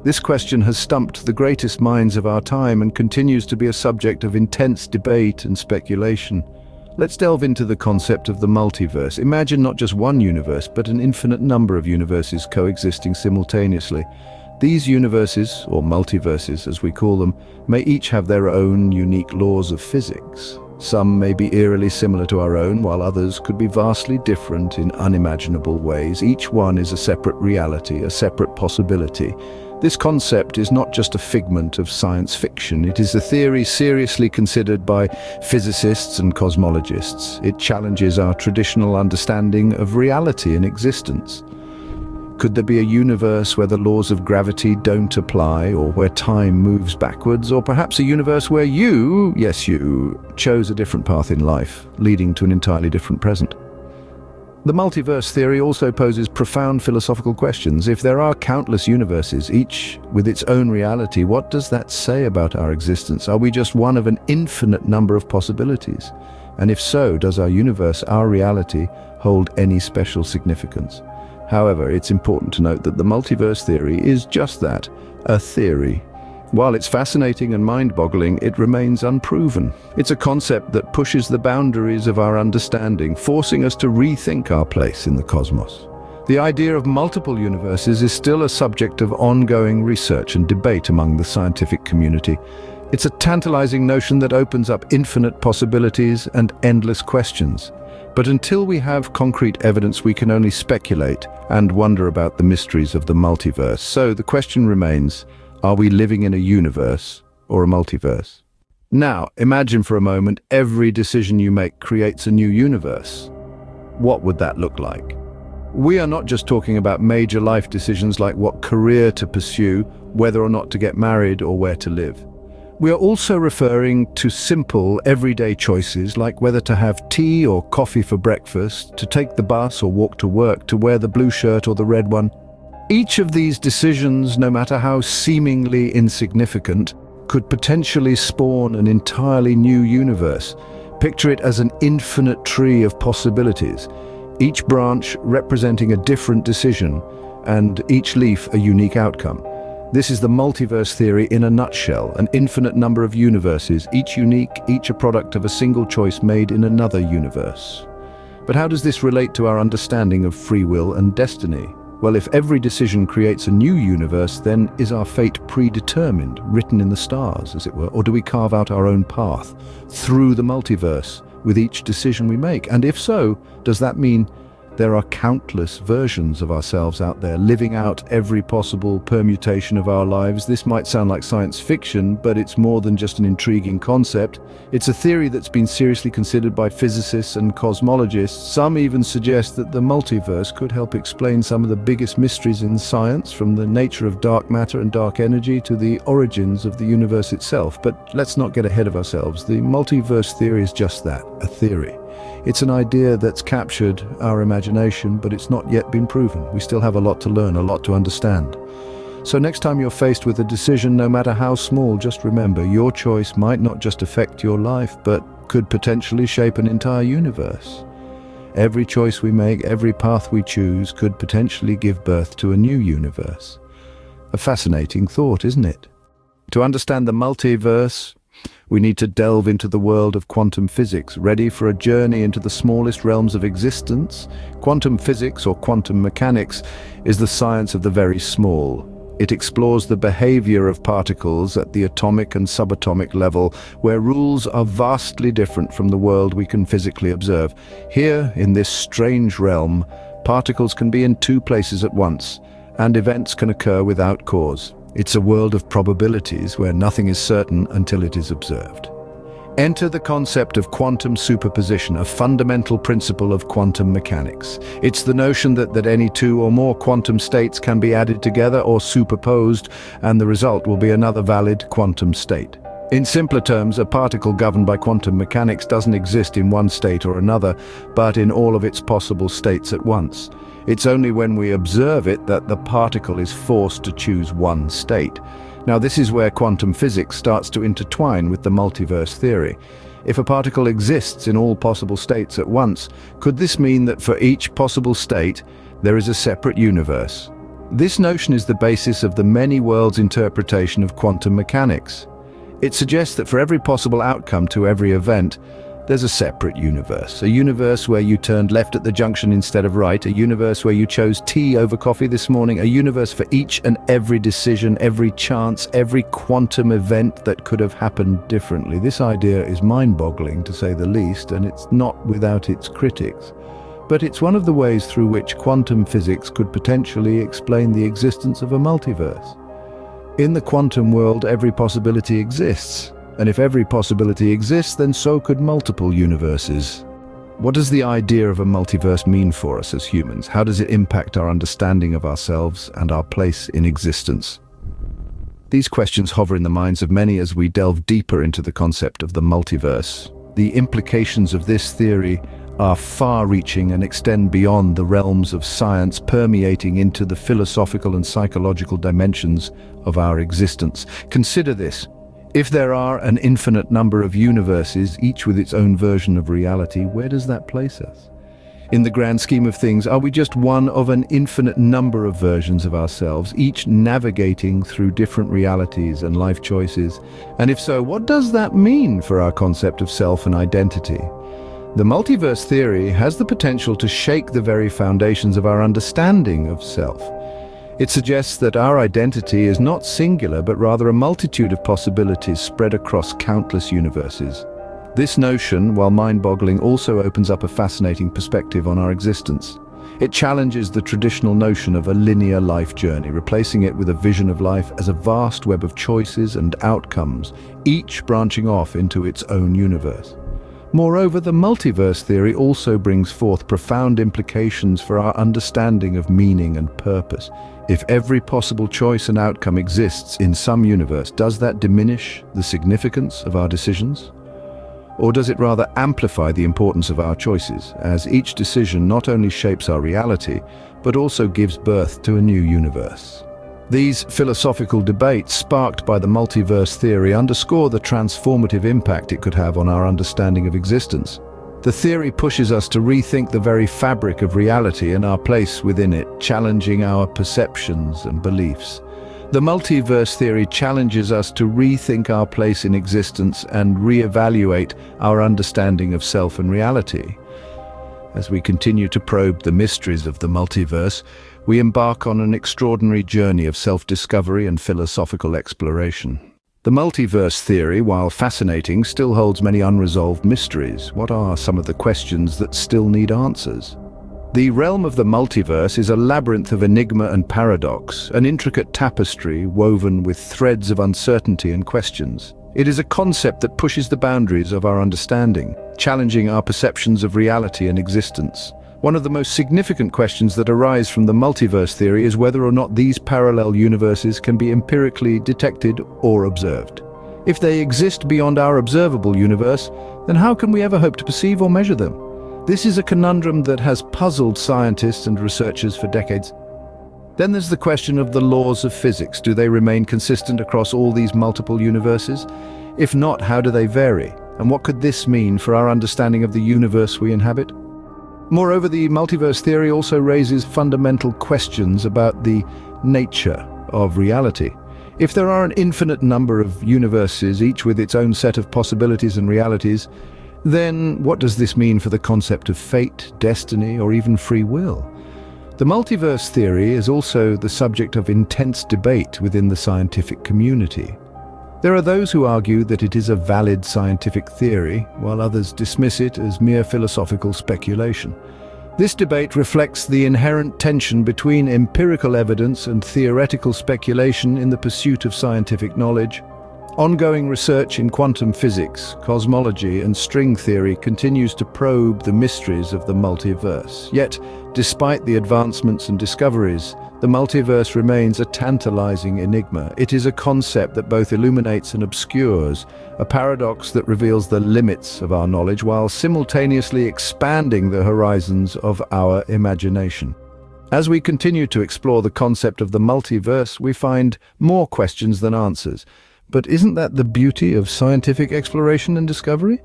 This question has stumped the greatest minds of our time and continues to be a subject of intense debate and speculation. Let's delve into the concept of the multiverse. Imagine not just one universe, but an infinite number of universes coexisting simultaneously. These universes, or multiverses as we call them, may each have their own unique laws of physics. Some may be eerily similar to our own, while others could be vastly different in unimaginable ways. Each one is a separate reality, a separate possibility. This concept is not just a figment of science fiction. It is a theory seriously considered by physicists and cosmologists. It challenges our traditional understanding of reality and existence. Could there be a universe where the laws of gravity don't apply, or where time moves backwards, or perhaps a universe where you, yes you, chose a different path in life, leading to an entirely different present? The multiverse theory also poses profound philosophical questions. If there are countless universes, each with its own reality, what does that say about our existence? Are we just one of an infinite number of possibilities? And if so, does our universe, our reality, hold any special significance? However, it's important to note that the multiverse theory is just that, a theory. While it's fascinating and mind-boggling, it remains unproven. It's a concept that pushes the boundaries of our understanding, forcing us to rethink our place in the cosmos. The idea of multiple universes is still a subject of ongoing research and debate among the scientific community. It's a tantalizing notion that opens up infinite possibilities and endless questions. But until we have concrete evidence, we can only speculate and wonder about the mysteries of the multiverse. So the question remains, are we living in a universe or a multiverse? Now, imagine for a moment every decision you make creates a new universe. What would that look like? We are not just talking about major life decisions like what career to pursue, whether or not to get married, or where to live. We are also referring to simple, everyday choices like whether to have tea or coffee for breakfast, to take the bus or walk to work, to wear the blue shirt or the red one. Each of these decisions, no matter how seemingly insignificant, could potentially spawn an entirely new universe. Picture it as an infinite tree of possibilities, each branch representing a different decision, and each leaf a unique outcome. This is the multiverse theory in a nutshell, an infinite number of universes, each unique, each a product of a single choice made in another universe. But how does this relate to our understanding of free will and destiny? Well, if every decision creates a new universe, then is our fate predetermined, written in the stars, as it were? Or do we carve out our own path through the multiverse with each decision we make? And if so, does that mean there are countless versions of ourselves out there, living out every possible permutation of our lives? This might sound like science fiction, but it's more than just an intriguing concept. It's a theory that's been seriously considered by physicists and cosmologists. Some even suggest that the multiverse could help explain some of the biggest mysteries in science, from the nature of dark matter and dark energy to the origins of the universe itself. But let's not get ahead of ourselves. The multiverse theory is just that, a theory. It's an idea that's captured our imagination, but it's not yet been proven. We still have a lot to learn, a lot to understand. So next time you're faced with a decision, no matter how small, just remember, your choice might not just affect your life, but could potentially shape an entire universe. Every choice we make, every path we choose, could potentially give birth to a new universe. A fascinating thought, isn't it? To understand the multiverse, we need to delve into the world of quantum physics. Ready for a journey into the smallest realms of existence? Quantum physics, or quantum mechanics, is the science of the very small. It explores the behavior of particles at the atomic and subatomic level, where rules are vastly different from the world we can physically observe. Here, in this strange realm, particles can be in two places at once, and events can occur without cause. It's a world of probabilities where nothing is certain until it is observed. Enter the concept of quantum superposition, a fundamental principle of quantum mechanics. It's the notion that any two or more quantum states can be added together or superposed, and the result will be another valid quantum state. In simpler terms, a particle governed by quantum mechanics doesn't exist in one state or another, but in all of its possible states at once. It's only when we observe it that the particle is forced to choose one state. Now, this is where quantum physics starts to intertwine with the multiverse theory. If a particle exists in all possible states at once, could this mean that for each possible state, there is a separate universe? This notion is the basis of the many worlds interpretation of quantum mechanics. It suggests that for every possible outcome to every event, there's a separate universe. A universe where you turned left at the junction instead of right, a universe where you chose tea over coffee this morning, a universe for each and every decision, every chance, every quantum event that could have happened differently. This idea is mind-boggling, to say the least, and it's not without its critics. But it's one of the ways through which quantum physics could potentially explain the existence of a multiverse. In the quantum world, every possibility exists. And if every possibility exists, then so could multiple universes. What does the idea of a multiverse mean for us as humans? How does it impact our understanding of ourselves and our place in existence? These questions hover in the minds of many as we delve deeper into the concept of the multiverse. The implications of this theory are far-reaching and extend beyond the realms of science, permeating into the philosophical and psychological dimensions of our existence. Consider this. If there are an infinite number of universes, each with its own version of reality, where does that place us? In the grand scheme of things, are we just one of an infinite number of versions of ourselves, each navigating through different realities and life choices? And if so, what does that mean for our concept of self and identity? The multiverse theory has the potential to shake the very foundations of our understanding of self. It suggests that our identity is not singular, but rather a multitude of possibilities spread across countless universes. This notion, while mind-boggling, also opens up a fascinating perspective on our existence. It challenges the traditional notion of a linear life journey, replacing it with a vision of life as a vast web of choices and outcomes, each branching off into its own universe. Moreover, the multiverse theory also brings forth profound implications for our understanding of meaning and purpose. If every possible choice and outcome exists in some universe, does that diminish the significance of our decisions? Or does it rather amplify the importance of our choices, as each decision not only shapes our reality, but also gives birth to a new universe? These philosophical debates, sparked by the multiverse theory, underscore the transformative impact it could have on our understanding of existence. The theory pushes us to rethink the very fabric of reality and our place within it, challenging our perceptions and beliefs. The multiverse theory challenges us to rethink our place in existence and reevaluate our understanding of self and reality. As we continue to probe the mysteries of the multiverse, we embark on an extraordinary journey of self-discovery and philosophical exploration. The multiverse theory, while fascinating, still holds many unresolved mysteries. What are some of the questions that still need answers? The realm of the multiverse is a labyrinth of enigma and paradox, an intricate tapestry woven with threads of uncertainty and questions. It is a concept that pushes the boundaries of our understanding, challenging our perceptions of reality and existence. One of the most significant questions that arise from the multiverse theory is whether or not these parallel universes can be empirically detected or observed. If they exist beyond our observable universe, then how can we ever hope to perceive or measure them? This is a conundrum that has puzzled scientists and researchers for decades. Then there's the question of the laws of physics. Do they remain consistent across all these multiple universes? If not, how do they vary? And what could this mean for our understanding of the universe we inhabit? Moreover, the multiverse theory also raises fundamental questions about the nature of reality. If there are an infinite number of universes, each with its own set of possibilities and realities, then what does this mean for the concept of fate, destiny, or even free will? The multiverse theory is also the subject of intense debate within the scientific community. There are those who argue that it is a valid scientific theory, while others dismiss it as mere philosophical speculation. This debate reflects the inherent tension between empirical evidence and theoretical speculation in the pursuit of scientific knowledge. Ongoing research in quantum physics, cosmology, and string theory continues to probe the mysteries of the multiverse. Yet, despite the advancements and discoveries, the multiverse remains a tantalizing enigma. It is a concept that both illuminates and obscures, a paradox that reveals the limits of our knowledge while simultaneously expanding the horizons of our imagination. As we continue to explore the concept of the multiverse, we find more questions than answers. But isn't that the beauty of scientific exploration and discovery?